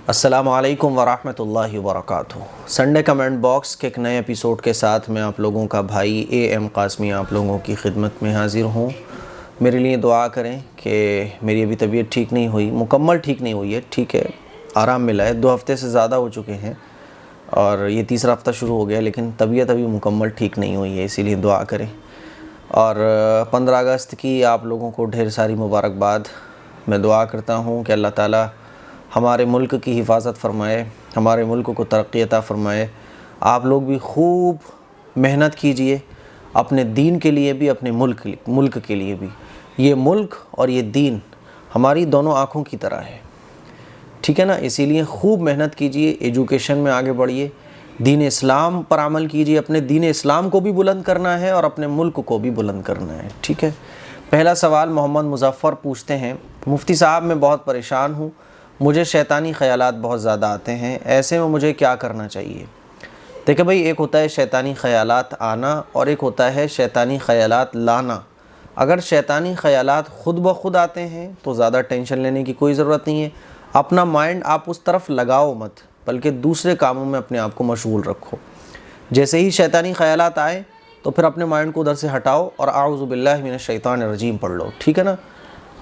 السلام علیکم ورحمۃ اللہ وبرکاتہ۔ سنڈے کمنٹ باکس کے ایک نئے ایپیسوڈ کے ساتھ میں آپ لوگوں کا بھائی اے ایم قاسمی آپ لوگوں کی خدمت میں حاضر ہوں۔ میرے لیے دعا کریں کہ میری ابھی طبیعت ٹھیک نہیں ہوئی، مکمل ٹھیک نہیں ہوئی ہے، ٹھیک ہے، آرام ملا ہے، 2 ہفتے سے زیادہ ہو چکے ہیں اور یہ تیسرا ہفتہ شروع ہو گیا، لیکن طبیعت ابھی مکمل ٹھیک نہیں ہوئی ہے، اسی لیے دعا کریں۔ اور 15 اگست کی آپ لوگوں کو ڈھیر ساری مبارکباد۔ میں دعا کرتا ہوں کہ اللہ تعالیٰ ہمارے ملک کی حفاظت فرمائے، ہمارے ملک کو ترقی عطا فرمائے۔ آپ لوگ بھی خوب محنت کیجئے، اپنے دین کے لیے بھی، اپنے ملک کے لیے بھی۔ یہ ملک اور یہ دین ہماری دونوں آنکھوں کی طرح ہے، ٹھیک ہے نا؟ اسی لیے خوب محنت کیجئے، ایجوکیشن میں آگے بڑھیے، دین اسلام پر عمل کیجئے۔ اپنے دین اسلام کو بھی بلند کرنا ہے اور اپنے ملک کو بھی بلند کرنا ہے، ٹھیک ہے؟ پہلا سوال محمد مظفر پوچھتے ہیں، مفتی صاحب میں بہت پریشان ہوں، مجھے شیطانی خیالات بہت زیادہ آتے ہیں، ایسے میں مجھے کیا کرنا چاہیے؟ دیکھیں بھائی، ایک ہوتا ہے شیطانی خیالات آنا اور ایک ہوتا ہے شیطانی خیالات لانا۔ اگر شیطانی خیالات خود بخود آتے ہیں تو زیادہ ٹینشن لینے کی کوئی ضرورت نہیں ہے، اپنا مائنڈ آپ اس طرف لگاؤ مت، بلکہ دوسرے کاموں میں اپنے آپ کو مشغول رکھو۔ جیسے ہی شیطانی خیالات آئیں تو پھر اپنے مائنڈ کو ادھر سے ہٹاؤ اور اعوذ باللہ من الشیطان الرجیم پڑھ لو، ٹھیک ہے نا؟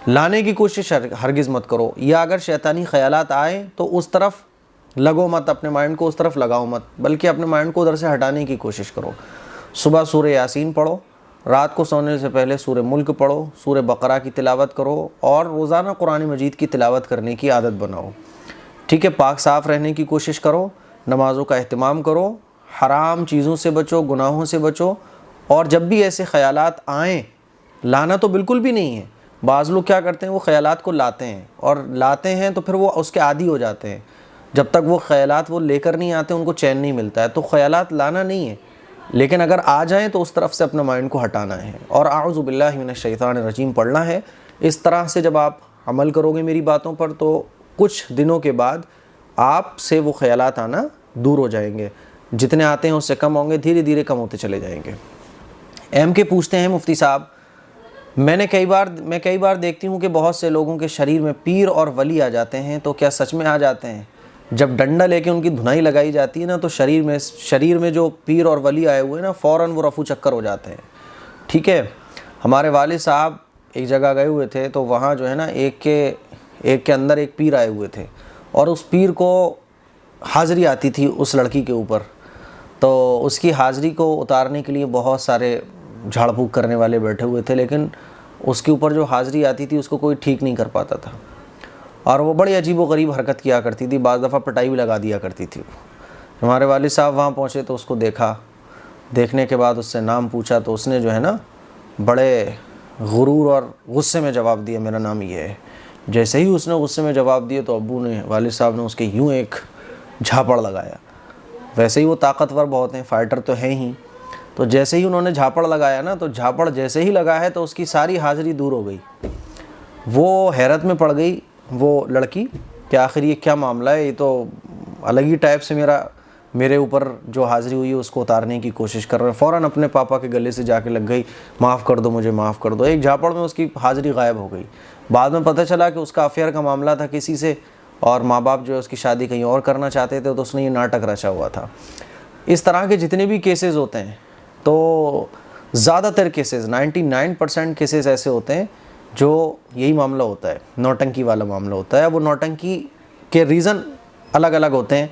لانے کی کوشش ہرگز مت کرو، یا اگر شیطانی خیالات آئیں تو اس طرف لگو مت، اپنے مائنڈ کو اس طرف لگاؤ مت، بلکہ اپنے مائنڈ کو ادھر سے ہٹانے کی کوشش کرو۔ صبح سورہ یاسین پڑھو، رات کو سونے سے پہلے سورہ ملک پڑھو، سورہ بقرہ کی تلاوت کرو اور روزانہ قرآن مجید کی تلاوت کرنے کی عادت بناؤ، ٹھیک ہے؟ پاک صاف رہنے کی کوشش کرو، نمازوں کا اہتمام کرو، حرام چیزوں سے بچو، گناہوں سے بچو۔ اور جب بھی ایسے خیالات آئیں، لانا تو بالکل بھی نہیں ہے، بعض لوگ کیا کرتے ہیں، وہ خیالات کو لاتے ہیں اور لاتے ہیں تو پھر وہ اس کے عادی ہو جاتے ہیں۔ جب تک وہ خیالات وہ لے کر نہیں آتے ان کو چین نہیں ملتا ہے۔ تو خیالات لانا نہیں ہے، لیکن اگر آ جائیں تو اس طرف سے اپنا مائنڈ کو ہٹانا ہے اور اعوذ باللہ من الشیطان الرجیم پڑھنا ہے۔ اس طرح سے جب آپ عمل کرو گے میری باتوں پر تو کچھ دنوں کے بعد آپ سے وہ خیالات آنا دور ہو جائیں گے، جتنے آتے ہیں اس سے کم ہوں گے، دھیرے دھیرے کم ہوتے چلے جائیں گے۔ ایم کے پوچھتے ہیں، مفتی صاحب میں کئی بار دیکھتی ہوں کہ بہت سے لوگوں کے شریر میں پیر اور ولی آ جاتے ہیں، تو کیا سچ میں آ جاتے ہیں؟ جب ڈنڈا لے کے ان کی دھنائی لگائی جاتی ہے نا تو شریر میں جو پیر اور ولی آئے ہوئے ہیں نا فوراً وہ رفو چکر ہو جاتے ہیں، ٹھیک ہے؟ ہمارے والد صاحب ایک جگہ گئے ہوئے تھے تو وہاں جو ہے نا ایک کے اندر ایک پیر آئے ہوئے تھے اور اس پیر کو حاضری آتی تھی اس لڑکی کے اوپر، تو اس کی حاضری کو اتارنے کے لیے بہت سارے جھاڑ پھونک کرنے والے بیٹھے ہوئے تھے، لیکن اس کے اوپر جو حاضری آتی تھی اس کو کوئی ٹھیک نہیں کر پاتا تھا اور وہ بڑی عجیب و غریب حرکت کیا کرتی تھی، بعض دفعہ پٹائی بھی لگا دیا کرتی تھی۔ ہمارے والد صاحب وہاں پہنچے تو اس کو دیکھنے کے بعد اس سے نام پوچھا تو اس نے جو ہے نا بڑے غرور اور غصے میں جواب دیا، میرا نام یہ ہے۔ جیسے ہی اس نے غصے میں جواب دیا تو ابو نے، والد صاحب نے اس کے یوں ایک جھاپڑ لگایا۔ ویسے ہی وہ طاقتور بہت ہیں، فائٹر تو ہیں ہی، تو جیسے ہی انہوں نے جھاپڑ لگایا نا تو جھاپڑ جیسے ہی لگا ہے تو اس کی ساری حاضری دور ہو گئی۔ وہ حیرت میں پڑ گئی وہ لڑکی کہ آخر یہ کیا معاملہ ہے، یہ تو الگ ہی ٹائپ سے میرے اوپر جو حاضری ہوئی ہے اس کو اتارنے کی کوشش کر رہے ہیں۔ فوراً اپنے پاپا کے گلے سے جا کے لگ گئی، معاف کر دو مجھے، معاف کر دو۔ ایک جھاپڑ میں اس کی حاضری غائب ہو گئی۔ بعد میں پتہ چلا کہ اس کا افیئر کا معاملہ تھا کسی سے اور ماں باپ جو ہے اس کی شادی کہیں اور کرنا چاہتے تھے تو اس نے یہ ناٹک رچا ہوا تھا۔ اس طرح کے جتنے بھی کیسز ہوتے ہیں تو زیادہ تر کیسز 99% کیسز ایسے ہوتے ہیں جو یہی معاملہ ہوتا ہے، نوٹنکی والا معاملہ ہوتا ہے۔ وہ نوٹنکی کے ریزن الگ الگ ہوتے ہیں،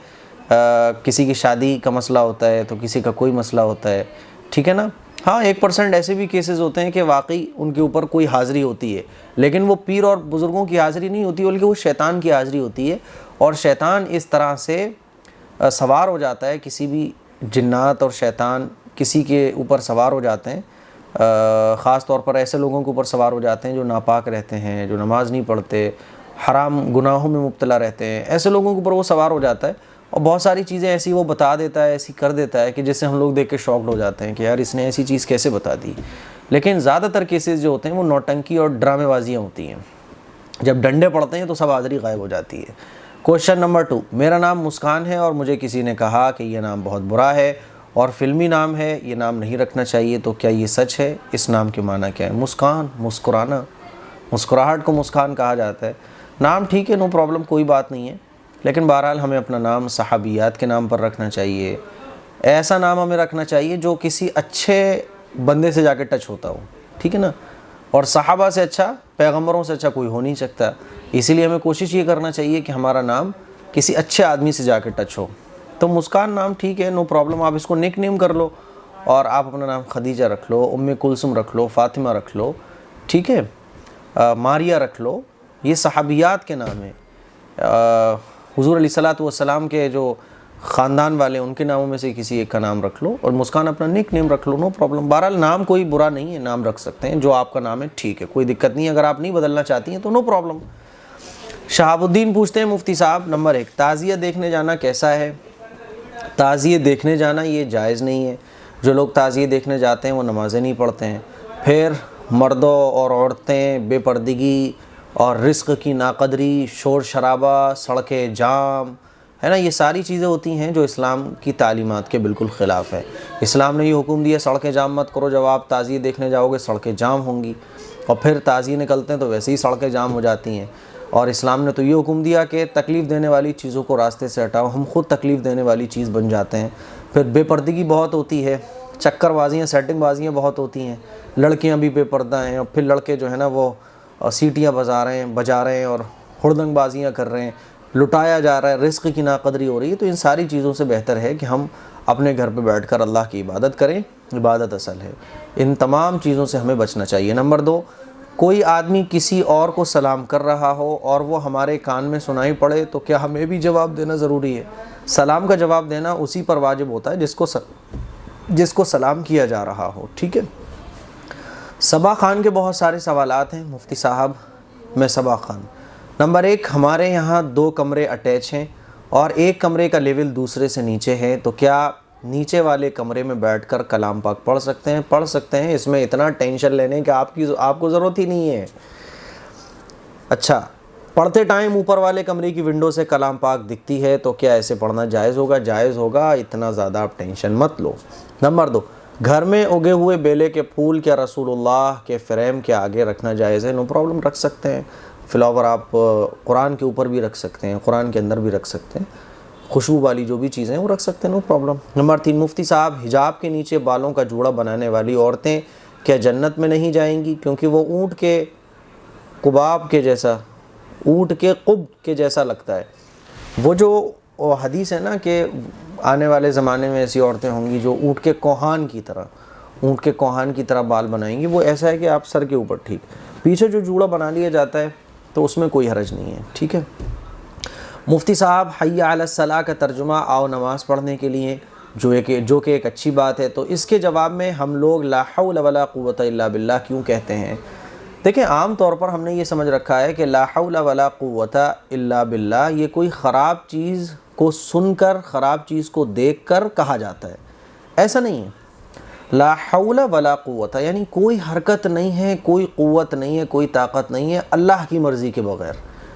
کسی کی شادی کا مسئلہ ہوتا ہے تو کسی کا کوئی مسئلہ ہوتا ہے، ٹھیک ہے نا؟ ہاں 1% ایسے بھی کیسز ہوتے ہیں کہ واقعی ان کے اوپر کوئی حاضری ہوتی ہے، لیکن وہ پیر اور بزرگوں کی حاضری نہیں ہوتی بلکہ وہ شیطان کی حاضری ہوتی ہے، اور شیطان اس طرح سے سوار ہو جاتا ہے، کسی بھی جنات اور شیطان کسی کے اوپر سوار ہو جاتے ہیں، خاص طور پر ایسے لوگوں کے اوپر سوار ہو جاتے ہیں جو ناپاک رہتے ہیں، جو نماز نہیں پڑھتے، حرام گناہوں میں مبتلا رہتے ہیں، ایسے لوگوں کے اوپر وہ سوار ہو جاتا ہے اور بہت ساری چیزیں ایسی وہ بتا دیتا ہے، ایسی کر دیتا ہے کہ جس سے ہم لوگ دیکھ کے شاکڈ ہو جاتے ہیں کہ یار اس نے ایسی چیز کیسے بتا دی۔ لیکن زیادہ تر کیسز جو ہوتے ہیں وہ نوٹنکی اور ڈرامے بازیاں ہوتی ہیں، جب ڈنڈے پڑتے ہیں تو سب حاضری غائب ہو جاتی ہے۔ کوشچن نمبر 2، میرا نام مسکان ہے اور مجھے کسی نے کہا کہ یہ نام بہت برا ہے اور فلمی نام ہے، یہ نام نہیں رکھنا چاہیے، تو کیا یہ سچ ہے؟ اس نام کے معنی کیا ہے؟ مسکان، مسکرانا، مسکراہٹ کو مسکان کہا جاتا ہے۔ نام ٹھیک ہے، نو پرابلم، کوئی بات نہیں ہے۔ لیکن بہرحال ہمیں اپنا نام صحابیات کے نام پر رکھنا چاہیے، ایسا نام ہمیں رکھنا چاہیے جو کسی اچھے بندے سے جا کے ٹچ ہوتا ہو، ٹھیک ہے نا، اور صحابہ سے اچھا، پیغمبروں سے اچھا کوئی ہو نہیں سکتا، اسی لیے ہمیں کوشش یہ کرنا چاہیے کہ ہمارا نام کسی اچھے آدمی سے جا کے ٹچ ہو۔ تو مسکان نام ٹھیک ہے، نو پرابلم، آپ اس کو نک نیم کر لو، اور آپ اپنا نام خدیجہ رکھ لو، ام کلثوم رکھ لو، فاطمہ رکھ لو، ٹھیک ہے، ماریہ رکھ لو، یہ صحابیات کے نام ہیں۔ حضور علیہ الصلوۃ والسلام کے جو خاندان والے ان کے ناموں میں سے کسی ایک کا نام رکھ لو، اور مسکان اپنا نک نیم رکھ لو، نو پرابلم۔ بہرحال نام کوئی برا نہیں ہے، نام رکھ سکتے ہیں، جو آپ کا نام ہے ٹھیک ہے، کوئی دقت نہیں ہے، اگر آپ نہیں بدلنا چاہتی ہیں تو نو پرابلم۔ شہاب الدین پوچھتے ہیں مفتی صاحب، نمبر 1، تعزیہ دیکھنے جانا کیسا ہے؟ تعزیہ دیکھنے جانا یہ جائز نہیں ہے، جو لوگ تعزیہ دیکھنے جاتے ہیں وہ نمازیں نہیں پڑھتے ہیں، پھر مردوں اور عورتیں، بے پردگی اور رزق کی ناقدری، شور شرابہ، سڑکیں جام، ہے نا، یہ ساری چیزیں ہوتی ہیں جو اسلام کی تعلیمات کے بالکل خلاف ہے۔ اسلام نے یہ حکم دیا سڑکیں جام مت کرو، جب آپ تعزیہ دیکھنے جاؤ گے سڑکیں جام ہوں گی، اور پھر تعزیہ نکلتے ہیں تو ویسے ہی سڑکیں جام ہو جاتی ہیں، اور اسلام نے تو یہ حکم دیا کہ تکلیف دینے والی چیزوں کو راستے سے ہٹاؤ، ہم خود تکلیف دینے والی چیز بن جاتے ہیں۔ پھر بے پردگی بہت ہوتی ہے، چکر بازیاں، سیٹنگ بازیاں بہت ہوتی ہیں، لڑکیاں بھی بے پردہ ہیں، اور پھر لڑکے جو ہے نا وہ سیٹیاں بجا رہے ہیں اور ہڑدنگ بازیاں کر رہے ہیں، لٹایا جا رہا ہے، رزق کی ناقدری ہو رہی ہے۔ تو ان ساری چیزوں سے بہتر ہے کہ ہم اپنے گھر پہ بیٹھ کر اللہ کی عبادت کریں، عبادت اصل ہے، ان تمام چیزوں سے ہمیں بچنا چاہیے۔ نمبر 2، کوئی آدمی کسی اور کو سلام کر رہا ہو اور وہ ہمارے کان میں سنائی پڑے تو کیا ہمیں بھی جواب دینا ضروری ہے؟ سلام کا جواب دینا اسی پر واجب ہوتا ہے جس کو سلام کیا جا رہا ہو، ٹھیک ہے۔ صبا خان کے بہت سارے سوالات ہیں مفتی صاحب، میں صبا خان۔ نمبر 1، ہمارے یہاں 2 کمرے اٹیچ ہیں اور ایک کمرے کا لیول دوسرے سے نیچے ہے، تو کیا نیچے والے کمرے میں بیٹھ کر کلام پاک پڑھ سکتے ہیں؟ پڑھ سکتے ہیں، اس میں اتنا ٹینشن لینے کہ آپ کو ضرورت ہی نہیں ہے۔ اچھا، پڑھتے ٹائم اوپر والے کمرے کی ونڈو سے کلام پاک دکھتی ہے تو کیا ایسے پڑھنا جائز ہوگا؟ جائز ہوگا، اتنا زیادہ آپ ٹینشن مت لو۔ نمبر 2، گھر میں اگے ہوئے بیلے کے پھول کیا رسول اللہ کے فریم کے آگے رکھنا جائز ہے؟ نو پرابلم، رکھ سکتے ہیں، فلاور آپ قرآن کے اوپر بھی رکھ سکتے ہیں، قرآن کے اندر بھی رکھ سکتے ہیں، خوشبو والی جو بھی چیزیں ہیں وہ رکھ سکتے ہیں، نو پرابلم۔ نمبر 3، مفتی صاحب، حجاب کے نیچے بالوں کا جوڑا بنانے والی عورتیں کیا جنت میں نہیں جائیں گی؟ کیونکہ وہ اونٹ کے قب کے جیسا لگتا ہے۔ وہ جو حدیث ہے نا کہ آنے والے زمانے میں ایسی عورتیں ہوں گی جو اونٹ کے کوہان کی طرح بال بنائیں گی، وہ ایسا ہے کہ آپ سر کے اوپر، ٹھیک، پیچھے جو جوڑا بنا لیا جاتا ہے تو اس میں کوئی حرج نہیں ہے، ٹھیک ہے۔ مفتی صاحب، حی علی الصلاۃ کا ترجمہ آؤ نماز پڑھنے کے لیے، جو کہ ایک اچھی بات ہے، تو اس کے جواب میں ہم لوگ لا حول ولا قوت الا باللہ کیوں کہتے ہیں؟ دیکھیں، عام طور پر ہم نے یہ سمجھ رکھا ہے کہ لا حول ولا قوت الا باللہ یہ کوئی خراب چیز کو سن کر، خراب چیز کو دیکھ کر کہا جاتا ہے، ایسا نہیں ہے۔ لا حول ولا قوت یعنی کوئی حرکت نہیں ہے، کوئی قوت نہیں ہے، کوئی طاقت نہیں ہے اللہ کی مرضی کے بغیر،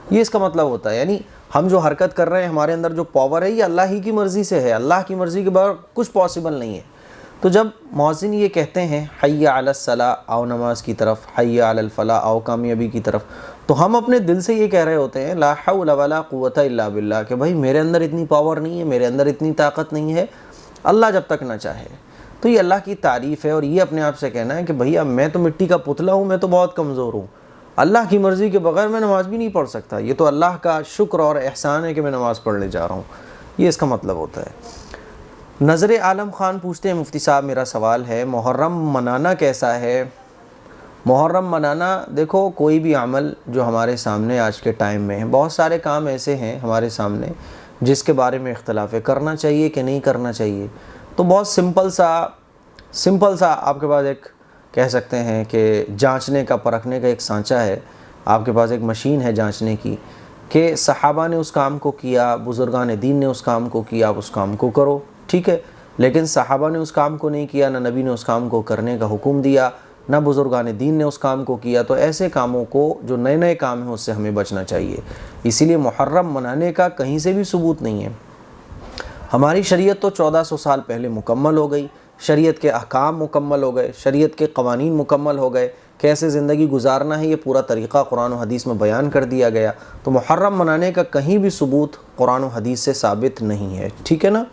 یہ اس کا مطلب ہوتا ہے۔ یعنی ہم جو حرکت کر رہے ہیں، ہمارے اندر جو پاور ہے، یہ اللہ ہی کی مرضی سے ہے، اللہ کی مرضی کے بغیر کچھ پاسبل نہیں ہے۔ تو جب مؤذن یہ کہتے ہیں حی علی الصلاۃ، آؤ نماز کی طرف، حی علی الفلاح، آؤ کامیابی کی طرف، تو ہم اپنے دل سے یہ کہہ رہے ہوتے ہیں لا حول ولا قوت الا باللہ، کہ بھائی میرے اندر اتنی پاور نہیں ہے، میرے اندر اتنی طاقت نہیں ہے، اللہ جب تک نہ چاہے۔ تو یہ اللہ کی تعریف ہے، اور یہ اپنے آپ سے کہنا ہے کہ بھئی اب میں تو مٹی کا پتلا ہوں، میں تو بہت کمزور ہوں، اللہ کی مرضی کے بغیر میں نماز بھی نہیں پڑھ سکتا، یہ تو اللہ کا شکر اور احسان ہے کہ میں نماز پڑھنے جا رہا ہوں، یہ اس کا مطلب ہوتا ہے۔ نظر عالم خان پوچھتے ہیں مفتی صاحب، میرا سوال ہے محرم منانا کیسا ہے؟ محرم منانا، دیکھو کوئی بھی عمل جو ہمارے سامنے آج کے ٹائم میں ہے، بہت سارے کام ایسے ہیں ہمارے سامنے جس کے بارے میں اختلاف ہے، کرنا چاہیے کہ نہیں کرنا چاہیے، تو بہت سمپل سا آپ کے پاس ایک کہہ سکتے ہیں کہ جانچنے کا، پرکھنے کا ایک سانچہ ہے، آپ کے پاس ایک مشین ہے جانچنے کی کہ صحابہ نے اس کام کو کیا، بزرگان دین نے اس کام کو کیا، آپ اس کام کو کرو، ٹھیک ہے۔ لیکن صحابہ نے اس کام کو نہیں کیا، نہ نبی نے اس کام کو کرنے کا حکم دیا، نہ بزرگان دین نے اس کام کو کیا، تو ایسے کاموں کو جو نئے کام ہیں اس سے ہمیں بچنا چاہیے۔ اسی لیے محرم منانے کا کہیں سے بھی ثبوت نہیں ہے۔ ہماری شریعت تو 1400 سال پہلے مکمل ہو گئی، شریعت کے احکام مکمل ہو گئے، شریعت کے قوانین مکمل ہو گئے، کیسے زندگی گزارنا ہے یہ پورا طریقہ قرآن و حدیث میں بیان کر دیا گیا. تو محرم منانے کا کہیں بھی ثبوت قرآن و حدیث سے ثابت نہیں ہے. ٹھیک ہے نا.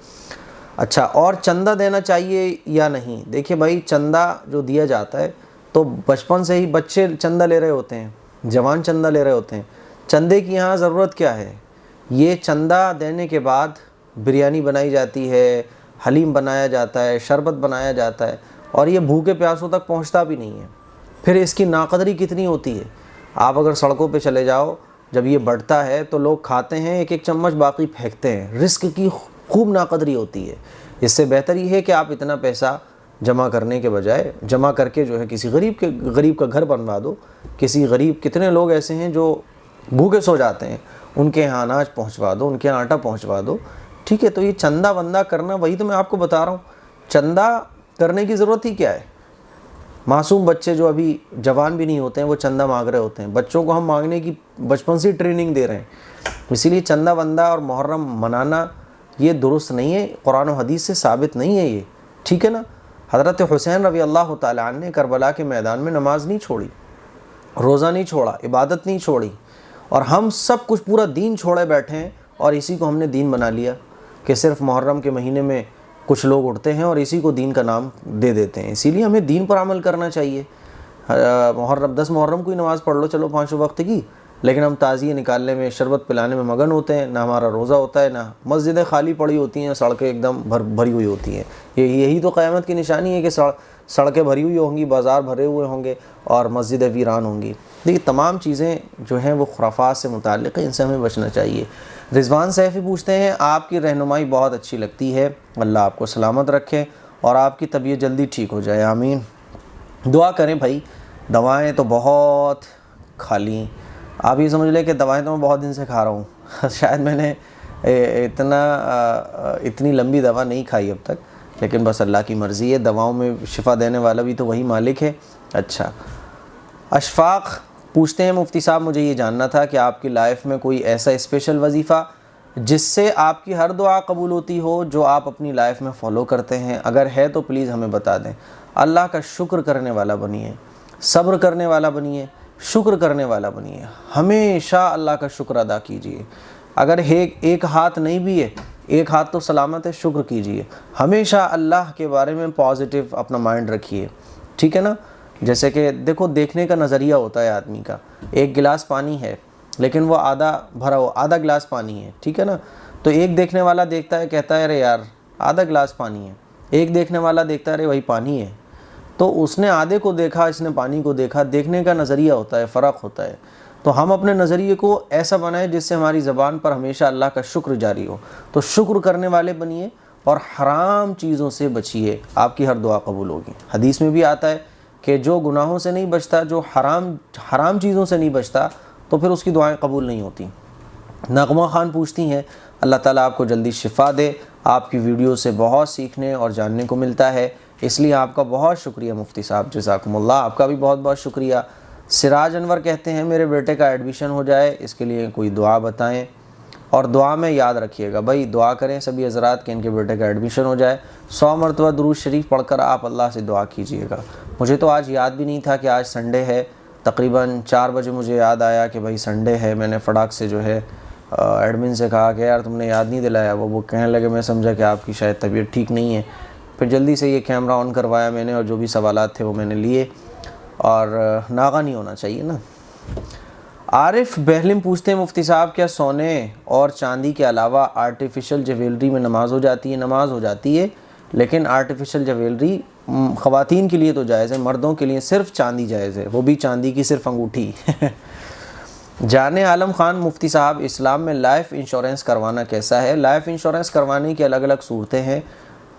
اچھا، اور چندہ دینا چاہیے یا نہیں؟ دیکھیے بھائی، چندہ جو دیا جاتا ہے تو بچپن سے ہی بچے چندہ لے رہے ہوتے ہیں، جوان چندہ لے رہے ہوتے ہیں. چندے کی یہاں ضرورت کیا ہے؟ یہ چندہ دینے کے بعد بریانی بنائی جاتی ہے، حلیم بنایا جاتا ہے، شربت بنایا جاتا ہے، اور یہ بھوکے پیاسوں تک پہنچتا بھی نہیں ہے. پھر اس کی ناقدری کتنی ہوتی ہے. آپ اگر سڑکوں پہ چلے جاؤ، جب یہ بڑھتا ہے تو لوگ کھاتے ہیں ایک ایک چمچ، باقی پھینکتے ہیں. رزق کی خوب ناقدری ہوتی ہے. اس سے بہتر یہ ہے کہ آپ اتنا پیسہ جمع کرنے کے بجائے جمع کر کے جو ہے کسی غریب کا گھر بنوا دو. کسی غریب، کتنے لوگ ایسے ہیں جو بھوکے سو جاتے ہیں، ان کے یہاں اناج پہنچوا دو، ان کے یہاں آٹا پہنچوا دو. ٹھیک ہے. تو یہ چندہ بندہ کرنا، وہی تو میں آپ کو بتا رہا ہوں، چندہ کرنے کی ضرورت ہی کیا ہے؟ معصوم بچے جو ابھی جوان بھی نہیں ہوتے ہیں وہ چندہ مانگ رہے ہوتے ہیں. بچوں کو ہم مانگنے کی بچپن سے ٹریننگ دے رہے ہیں. اسی لیے چندہ بندہ اور محرم منانا یہ درست نہیں ہے، قرآن و حدیث سے ثابت نہیں ہے یہ. ٹھیک ہے نا. حضرت حسین رضی اللہ تعالیٰ عنہ نے کربلا کے میدان میں نماز نہیں چھوڑی، روزہ نہیں چھوڑا، عبادت نہیں چھوڑی، اور ہم سب کچھ پورا دین چھوڑے بیٹھے ہیں اور اسی کو ہم نے دین بنا لیا کہ صرف محرم کے مہینے میں کچھ لوگ اٹھتے ہیں اور اسی کو دین کا نام دے دیتے ہیں. اسی لیے ہمیں دین پر عمل کرنا چاہیے. محرم 10 محرم کو ہی نماز پڑھ لو چلو 5 وقت کی، لیکن ہم تعزیے نکالنے میں، شربت پلانے میں مگن ہوتے ہیں. نہ ہمارا روزہ ہوتا ہے، نہ مسجدیں خالی پڑی ہوتی ہیں، سڑکیں ایک دم بھری ہوئی ہوتی ہیں. یہی تو قیامت کی نشانی ہے کہ سڑکیں بھری ہوئی ہوں گی، بازار بھرے ہوئے ہوں گے اور مسجدیں ویران ہوں گی. دیکھیے تمام چیزیں جو ہیں وہ خرافات سے متعلق ہیں، ان سے ہمیں بچنا چاہیے. رضوان سیفی پوچھتے ہیں، آپ کی رہنمائی بہت اچھی لگتی ہے، اللہ آپ کو سلامت رکھے اور آپ کی طبیعت جلدی ٹھیک ہو جائے، آمین. دعا کریں بھائی. دوائیں تو بہت کھا لیں. آپ یہ سمجھ لیں کہ دوائیں تو میں بہت دن سے کھا رہا ہوں. شاید میں نے اتنی لمبی دوا نہیں کھائی اب تک، لیکن بس اللہ کی مرضی ہے. دواؤں میں شفا دینے والا بھی تو وہی مالک ہے. اچھا، اشفاق پوچھتے ہیں، مفتی صاحب مجھے یہ جاننا تھا کہ آپ کی لائف میں کوئی ایسا اسپیشل وظیفہ جس سے آپ کی ہر دعا قبول ہوتی ہو، جو آپ اپنی لائف میں فالو کرتے ہیں؟ اگر ہے تو پلیز ہمیں بتا دیں. اللہ کا شکر کرنے والا بنیے، صبر کرنے والا بنیے، شکر کرنے والا بنیے. ہمیشہ اللہ کا شکر ادا کیجیے. اگر ایک ہاتھ نہیں بھی ہے، ایک ہاتھ تو سلامت ہے، شکر کیجیے. ہمیشہ اللہ کے بارے میں پازیٹیو اپنا مائنڈ رکھیے. ٹھیک ہے نا. جیسے کہ دیکھو، دیکھنے کا نظریہ ہوتا ہے آدمی کا. ایک گلاس پانی ہے لیکن وہ آدھا بھرا ہوا، آدھا گلاس پانی ہے. ٹھیک ہے نا. تو ایک دیکھنے والا دیکھتا ہے، کہتا ہے ارے یار آدھا گلاس پانی ہے. ایک دیکھنے والا دیکھتا ہے ارے وہی پانی ہے. تو اس نے آدھے کو دیکھا، اس نے پانی کو دیکھا. دیکھنے کا نظریہ ہوتا ہے، فرق ہوتا ہے. تو ہم اپنے نظریے کو ایسا بنائیں جس سے ہماری زبان پر ہمیشہ اللہ کا شکر جاری ہو. تو شکر کرنے والے بنیے اور حرام چیزوں سے بچیے، آپ کی ہر دعا قبول ہوگی. حدیث میں بھی آتا ہے کہ جو گناہوں سے نہیں بچتا، جو حرام چیزوں سے نہیں بچتا، تو پھر اس کی دعائیں قبول نہیں ہوتی. نغمہ خان پوچھتی ہیں، اللہ تعالیٰ آپ کو جلدی شفا دے. آپ کی ویڈیو سے بہت سیکھنے اور جاننے کو ملتا ہے، اس لیے آپ کا بہت شکریہ مفتی صاحب، جزاکم اللہ. آپ کا بھی بہت بہت شکریہ. سراج انور کہتے ہیں، میرے بیٹے کا ایڈمیشن ہو جائے، اس کے لیے کوئی دعا بتائیں، اور دعا میں یاد رکھیے گا. بھائی دعا کریں سبھی حضرات کہ ان کے بیٹے کا ایڈمیشن ہو جائے. 100 مرتبہ درود شریف پڑھ کر آپ اللہ سے دعا کیجئے گا. مجھے تو آج یاد بھی نہیں تھا کہ آج سنڈے ہے. تقریباً 4 بجے مجھے یاد آیا کہ بھائی سنڈے ہے. میں نے فڑاک سے جو ہے ایڈمن سے کہا کہ یار تم نے یاد نہیں دلایا. وہ کہنے لگے، میں سمجھا کہ آپ کی شاید طبیعت ٹھیک نہیں ہے. پھر جلدی سے یہ کیمرہ آن کروایا میں نے، اور جو بھی سوالات تھے وہ میں نے لیے. اور ناغہ نہیں ہونا چاہیے نا. عارف بہلم پوچھتے ہیں، مفتی صاحب کیا سونے اور چاندی کے علاوہ آرٹیفیشل جویلری میں نماز ہو جاتی ہے؟ نماز ہو جاتی ہے، لیکن آرٹیفیشل جویلری خواتین کے لیے تو جائز ہے، مردوں کے لیے صرف چاندی جائز ہے، وہ بھی چاندی کی صرف انگوٹھی. جان عالم خان، مفتی صاحب اسلام میں لائف انشورنس کروانا کیسا ہے؟ لائف انشورنس کروانے کی الگ الگ صورتیں ہیں.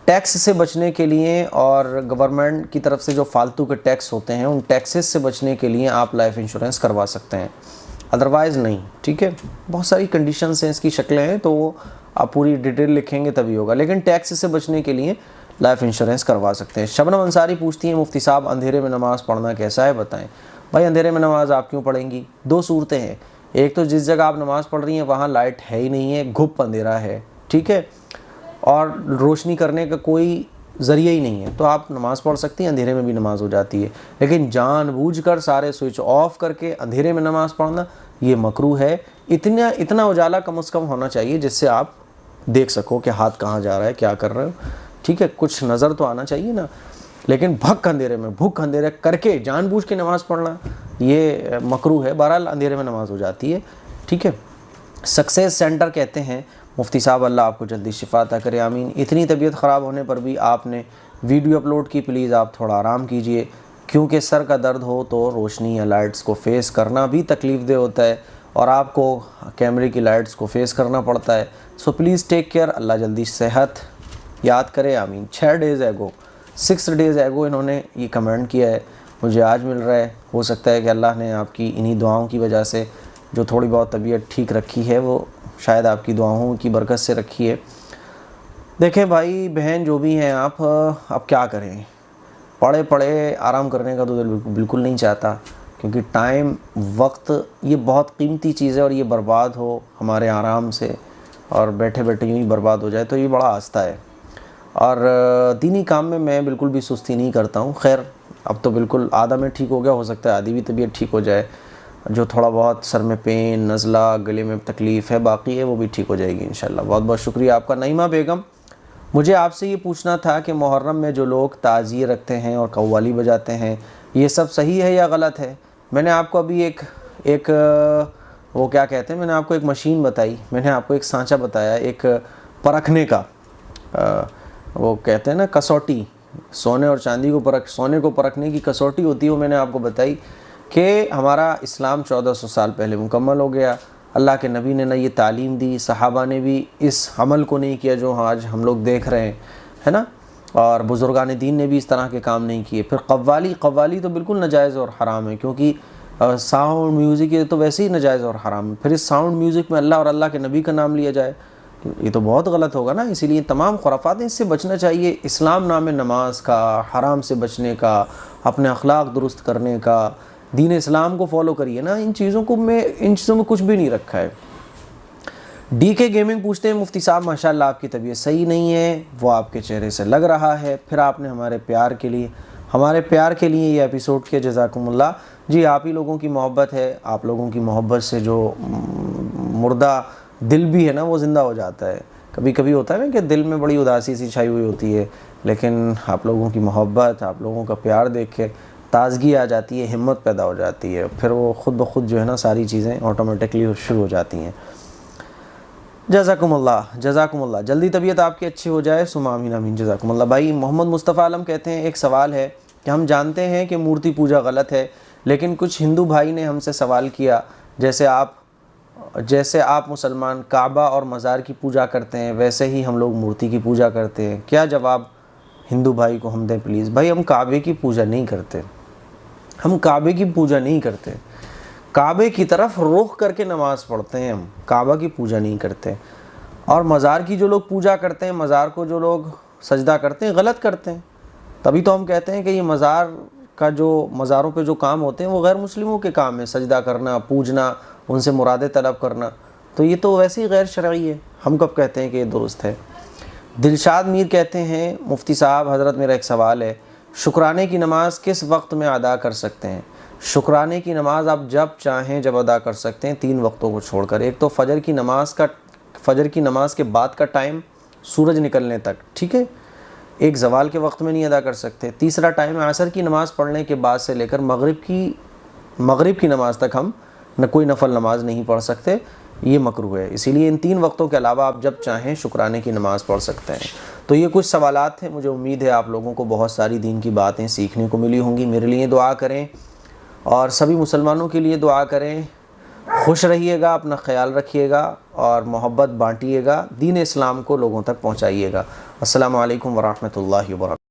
ٹیکس سے بچنے کے لیے اور گورنمنٹ کی طرف سے جو فالتو کے ٹیکس ہوتے ہیں ان ٹیکسز سے بچنے کے لیے آپ لائف انشورنس کروا سکتے ہیں، ادروائز نہیں. ٹھیک ہے. بہت ساری کنڈیشنز ہیں، اس کی شکلیں ہیں، تو وہ آپ پوری ڈیٹیل لکھیں گے تبھی ہوگا، لیکن ٹیکس سے بچنے کے لیے لائف انشورنس کروا سکتے ہیں. شبنم انصاری پوچھتی ہیں، مفتی صاحب اندھیرے میں نماز پڑھنا کیسا ہے بتائیں؟ بھائی اندھیرے میں نماز آپ کیوں پڑھیں گی؟ 2 صورتیں ہیں. ایک تو جس جگہ آپ نماز پڑھ رہی ہیں وہاں لائٹ ہے ہی نہیں ہے، گھپ اندھیرا ہے. ٹھیک ہے. اور روشنی کرنے کا کوئی ذریعہ ہی نہیں ہے، تو آپ نماز پڑھ سکتی ہیں، اندھیرے میں بھی نماز ہو جاتی ہے، لیکن جان بوجھ کر سارے سوئچ آف کر کے اندھیرے میں نماز پڑھنا یہ مکروہ ہے۔ اتنا اجالا کم از کم ہونا چاہیے جس سے آپ دیکھ سکو کہ ہاتھ کہاں جا رہا ہے، کیا کر رہے ہو، ٹھیک ہے، کچھ نظر تو آنا چاہیے نا۔ لیکن بھوک اندھیرے کر کے جان بوجھ کے نماز پڑھنا یہ مکروہ ہے۔ بہرحال اندھیرے میں نماز ہو جاتی ہے، ٹھیک ہے۔ سکسیس سینٹر کہتے ہیں مفتی صاحب، اللہ آپ کو جلدی شفا عطا کرے، آمین۔ اتنی طبیعت خراب ہونے پر بھی آپ نے ویڈیو اپلوڈ کی، پلیز آپ تھوڑا آرام کیجئے، کیونکہ سر کا درد ہو تو روشنی یا لائٹس کو فیس کرنا بھی تکلیف دہ ہوتا ہے، اور آپ کو کیمرے کی لائٹس کو فیس کرنا پڑتا ہے، سو پلیز ٹیک کیئر، اللہ جلدی صحت یاد کرے، آمین۔ 6 ڈیز ایگو انہوں نے یہ کمنٹ کیا ہے، مجھے آج مل رہا ہے، ہو سکتا ہے کہ اللہ نے آپ کی انہی دعاؤں کی وجہ سے جو تھوڑی بہت طبیعت ٹھیک رکھی ہے وہ شاید آپ کی دعاؤں کی برکت سے رکھی ہے۔ دیکھیں بھائی بہن جو بھی ہیں آپ، اب کیا کریں، پڑھے آرام کرنے کا تو دل بالکل نہیں چاہتا، کیونکہ ٹائم، وقت یہ بہت قیمتی چیز ہے، اور یہ برباد ہو ہمارے آرام سے اور بیٹھے بیٹھے یوں ہی برباد ہو جائے تو یہ بڑا آستہ ہے۔ اور دینی کام میں بالکل بھی سستی نہیں کرتا ہوں۔ خیر اب تو بالکل آدھا میں ٹھیک ہو گیا، ہو سکتا ہے آدھی بھی طبیعت ٹھیک ہو جائے، جو تھوڑا بہت سر میں پین، نزلہ، گلے میں تکلیف ہے باقی ہے وہ بھی ٹھیک ہو جائے گی انشاءاللہ۔ بہت بہت شکریہ آپ کا۔ نعیمہ بیگم، مجھے آپ سے یہ پوچھنا تھا کہ محرم میں جو لوگ تعزیے رکھتے ہیں اور قوالی بجاتے ہیں، یہ سب صحیح ہے یا غلط ہے؟ میں نے آپ کو ابھی ایک وہ کیا کہتے ہیں، میں نے آپ کو ایک مشین بتائی، میں نے آپ کو ایک سانچہ بتایا، ایک پرکھنے کا، وہ کہتے ہیں نا کسوٹی، سونے اور چاندی کو سونے کو پرکھنے کی کسوٹی ہوتی ہے، وہ میں نے آپ کو بتائی کہ ہمارا اسلام 1400 سال پہلے مکمل ہو گیا۔ اللہ کے نبی نے نہ یہ تعلیم دی، صحابہ نے بھی اس عمل کو نہیں کیا جو آج ہم لوگ دیکھ رہے ہیں، ہے نا، اور بزرگان دین نے بھی اس طرح کے کام نہیں کیے۔ پھر قوالی تو بالکل ناجائز اور حرام ہے، کیونکہ ساؤنڈ میوزک یہ تو ویسے ہی ناجائز اور حرام ہے، پھر اس ساؤنڈ میوزک میں اللہ اور اللہ کے نبی کا نام لیا جائے، یہ تو بہت غلط ہوگا نا۔ اسی لیے تمام خرافات ہیں، اس سے بچنا چاہیے۔ اسلام نام ہے نماز کا، حرام سے بچنے کا، اپنے اخلاق درست کرنے کا، دین اسلام کو فالو کریے نا، ان چیزوں میں کچھ بھی نہیں رکھا ہے۔ ڈی کے گیمنگ پوچھتے ہیں مفتی صاحب ماشاءاللہ آپ کی طبیعت صحیح نہیں ہے، وہ آپ کے چہرے سے لگ رہا ہے، پھر آپ نے ہمارے پیار کے لیے یہ ایپیسوڈ کیا، جزاکم اللہ۔ جی آپ ہی لوگوں کی محبت ہے، آپ لوگوں کی محبت سے جو مردہ دل بھی ہے نا وہ زندہ ہو جاتا ہے۔ کبھی کبھی ہوتا ہے نا کہ دل میں بڑی اداسی سی چھائی ہوئی ہوتی ہے، لیکن آپ لوگوں کی محبت، آپ لوگوں کا پیار دیکھ کے تازگی آ جاتی ہے، ہمت پیدا ہو جاتی ہے، پھر وہ خود بخود جو ہے نا ساری چیزیں آٹومیٹکلی شروع ہو جاتی ہیں۔ جزاکم اللہ، جلدی طبیعت آپ کی اچھی ہو جائے، ثم آمین آمین، جزاکم اللہ۔ بھائی محمد مصطفیٰ عالم کہتے ہیں ایک سوال ہے کہ ہم جانتے ہیں کہ مورتی پوجا غلط ہے، لیکن کچھ ہندو بھائی نے ہم سے سوال کیا جیسے آپ مسلمان کعبہ اور مزار کی پوجا کرتے ہیں ویسے ہی ہم لوگ مورتی کی پوجا کرتے ہیں، کیا جواب ہندو بھائی کو ہم دیں پلیز؟ بھائی ہم کعبے کی پوجا نہیں کرتے، کعبے کی طرف رخ کر کے نماز پڑھتے ہیں، ہم کعبہ کی پوجا نہیں کرتے۔ اور مزار کی جو لوگ پوجا کرتے ہیں، مزار کو جو لوگ سجدہ کرتے ہیں، غلط کرتے ہیں، تبھی تو ہم کہتے ہیں کہ یہ مزاروں پہ جو کام ہوتے ہیں وہ غیر مسلموں کے کام ہیں، سجدہ کرنا، پوجنا، ان سے مرادیں طلب کرنا، تو یہ تو ویسے ہی غیر شرعی ہے، ہم کب کہتے ہیں کہ یہ درست ہے؟ دلشاد میر کہتے ہیں مفتی صاحب حضرت میرا ایک سوال ہے، شکرانے کی نماز کس وقت میں ادا کر سکتے ہیں؟ شکرانے کی نماز آپ جب چاہیں جب ادا کر سکتے ہیں، 3 وقتوں کو چھوڑ کر۔ ایک تو فجر کی نماز کے بعد کا ٹائم سورج نکلنے تک، ٹھیک ہے، ایک زوال کے وقت میں نہیں ادا کر سکتے۔ تیسرا ٹائم عصر کی نماز پڑھنے کے بعد سے لے کر مغرب کی نماز تک ہم نہ کوئی نفل نماز نہیں پڑھ سکتے، یہ مکروہ ہے۔ اسی لیے ان 3 وقتوں کے علاوہ آپ جب چاہیں شکرانے کی نماز پڑھ سکتے ہیں۔ تو یہ کچھ سوالات ہیں، مجھے امید ہے آپ لوگوں کو بہت ساری دین کی باتیں سیکھنے کو ملی ہوں گی۔ میرے لیے دعا کریں اور سبھی مسلمانوں کے لیے دعا کریں۔ خوش رہیے گا، اپنا خیال رکھیے گا اور محبت بانٹیے گا، دین اسلام کو لوگوں تک پہنچائیے گا۔ السلام علیکم ورحمۃ اللہ وبرکاتہ۔